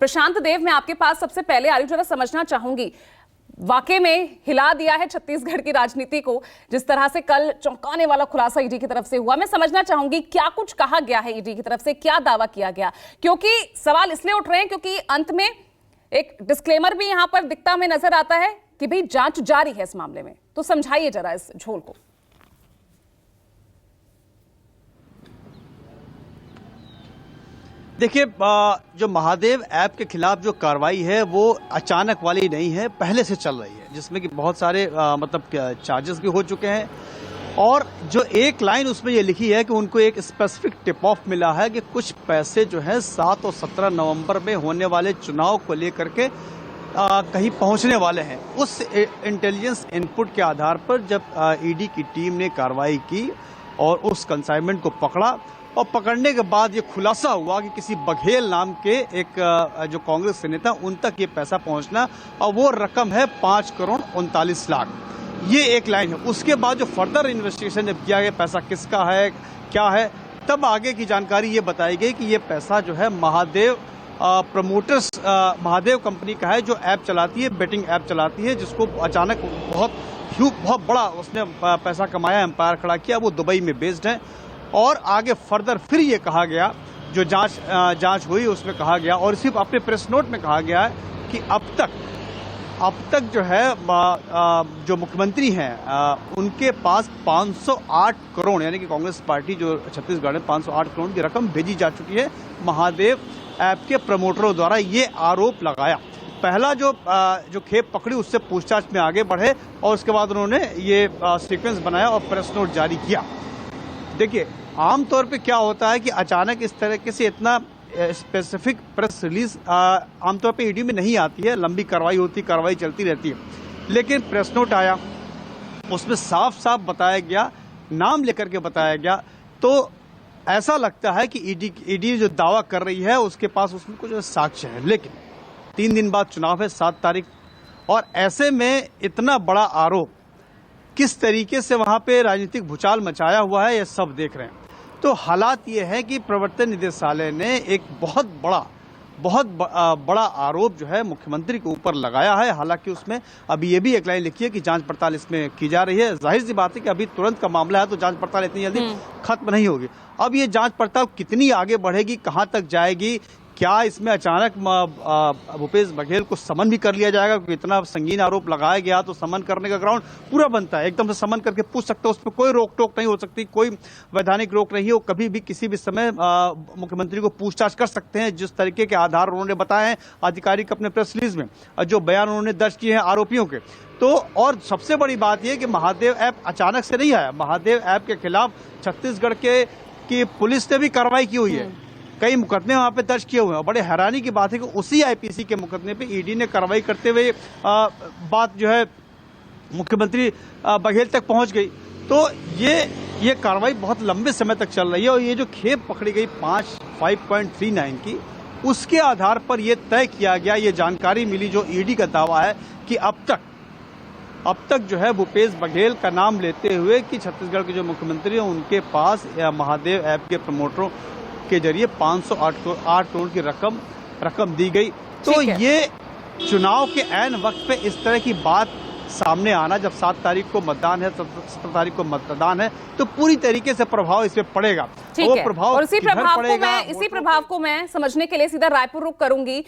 प्रशांत देव, मैं आपके पास सबसे पहले आ रही हूं, जरा समझना चाहूंगी, वाकई में हिला दिया है छत्तीसगढ़ की राजनीति को जिस तरह से कल चौंकाने वाला खुलासा ईडी की तरफ से हुआ। मैं समझना चाहूंगी क्या कुछ कहा गया है ईडी की तरफ से, क्या दावा किया गया, क्योंकि सवाल इसलिए उठ रहे हैं क्योंकि अंत में एक डिस्क्लेमर भी यहां पर दिखता हमें नजर आता है कि भाई जांच जारी है इस मामले में। तो समझाइए जरा इस झोल को। देखिए, जो महादेव ऐप के खिलाफ जो कार्रवाई है वो अचानक वाली नहीं है, पहले से चल रही है, जिसमें कि बहुत सारे चार्जेस भी हो चुके हैं। और जो एक लाइन उसमें ये लिखी है कि उनको एक स्पेसिफिक टिप ऑफ मिला है कि कुछ पैसे जो है 7 और 17 नवंबर में होने वाले चुनाव को लेकर के कहीं पहुंचने वाले हैं। उस इंटेलिजेंस इनपुट के आधार पर जब ईडी की टीम ने कार्रवाई की और उस कंसाइनमेंट को पकड़ा, और पकड़ने के बाद ये खुलासा हुआ कि किसी बघेल नाम के एक जो कांग्रेस के नेता, उन तक ये पैसा पहुंचना, और वो रकम है 5 करोड़ 39 लाख। ये एक लाइन है। उसके बाद जो फर्दर इन्वेस्टिगेशन जब किया गया, पैसा किसका है, क्या है, तब आगे की जानकारी ये बताई गई कि ये पैसा जो है महादेव प्रमोटर्स, महादेव कंपनी का है, जो ऐप चलाती है, बेटिंग ऐप चलाती है, जिसको अचानक बहुत बड़ा उसने पैसा कमाया, एम्पायर खड़ा किया, वो दुबई में बेस्ड है। और आगे फर्दर फिर ये कहा गया, जो जांच हुई उसमें कहा गया, और सिर्फ अपने प्रेस नोट में कहा गया है कि अब तक जो है जो मुख्यमंत्री हैं उनके पास 508 करोड़, यानी कि कांग्रेस पार्टी जो छत्तीसगढ़ में 508 करोड़ की रकम भेजी जा चुकी है महादेव ऐप के प्रमोटरों द्वारा। ये आरोप लगाया। पहला जो खेप पकड़ी उससे पूछताछ में आगे बढ़े, और उसके बाद उन्होंने ये सीक्वेंस बनाया और प्रेस नोट जारी किया। देखिए, आमतौर पे क्या होता है कि अचानक इस तरीके से इतना स्पेसिफिक प्रेस रिलीज आमतौर पे ईडी में नहीं आती है। लंबी कार्रवाई चलती रहती है। लेकिन प्रेस नोट आया, उसमें साफ साफ बताया गया, नाम लेकर के बताया गया, तो ऐसा लगता है कि ईडी जो दावा कर रही है उसके पास उसमें कुछ साक्ष्य है। लेकिन 3 दिन बाद चुनाव है, 7 तारीख, और ऐसे में इतना बड़ा आरोप, किस तरीके से वहां पे राजनीतिक भूचाल मचाया हुआ है, ये सब देख रहे हैं। तो हालात ये है कि प्रवर्तन निदेशालय ने एक बहुत बड़ा आरोप जो है मुख्यमंत्री के ऊपर लगाया है। हालांकि उसमें अभी ये भी एक लाइन लिखी है कि जांच पड़ताल इसमें की जा रही है। जाहिर सी बात है कि अभी तुरंत का मामला है, तो जांच पड़ताल इतनी जल्दी खत्म नहीं होगी। अब ये जांच पड़ताल कितनी आगे बढ़ेगी, कहां तक जाएगी, क्या इसमें अचानक भूपेश बघेल को समन भी कर लिया जाएगा, क्योंकि इतना संगीन आरोप लगाया गया तो समन करने का ग्राउंड पूरा बनता है। एकदम से समन करके पूछ सकते हो, उस पर कोई रोक टोक नहीं हो सकती, कोई वैधानिक रोक नहीं है। वो कभी भी किसी भी समय मुख्यमंत्री को पूछताछ कर सकते हैं, जिस तरीके के आधार उन्होंने बताए हैं आधिकारिक अपने प्रेस रिलीज में, जो बयान उन्होंने दर्ज किए हैं आरोपियों के। तो और सबसे बड़ी बात यह कि महादेव ऐप अचानक से नहीं आया। महादेव ऐप के खिलाफ छत्तीसगढ़ की पुलिस ने भी कार्रवाई की हुई है, कई मुकदमे वहां पे दर्ज किए हुए हैं। और बड़े हैरानी की बात है कि उसी आईपीसी के मुकदमे पे ईडी ने कार्रवाई करते हुए बात जो है मुख्यमंत्री बघेल तक पहुंच गई। तो ये कार्रवाई बहुत लंबे समय तक चल रही है। और ये जो खेप पकड़ी गई 5.39 की, उसके आधार पर यह तय किया गया, ये जानकारी मिली जो ईडी का दावा है कि अब तक जो है भूपेश बघेल का नाम लेते हुए कि छत्तीसगढ़ के जो मुख्यमंत्री हैं उनके पास महादेव ऐप के प्रमोटरों के जरिए 508 करोड़ की रकम दी गई। तो ये चुनाव के ऐन वक्त पे इस तरह की बात सामने आना, जब 7 तारीख को मतदान है, 17 तारीख को मतदान है, तो पूरी तरीके से प्रभाव इस पे पड़ेगा। ठीक है। और इसी प्रभाव को मैं समझने के लिए सीधा रायपुर रुख करूंगी।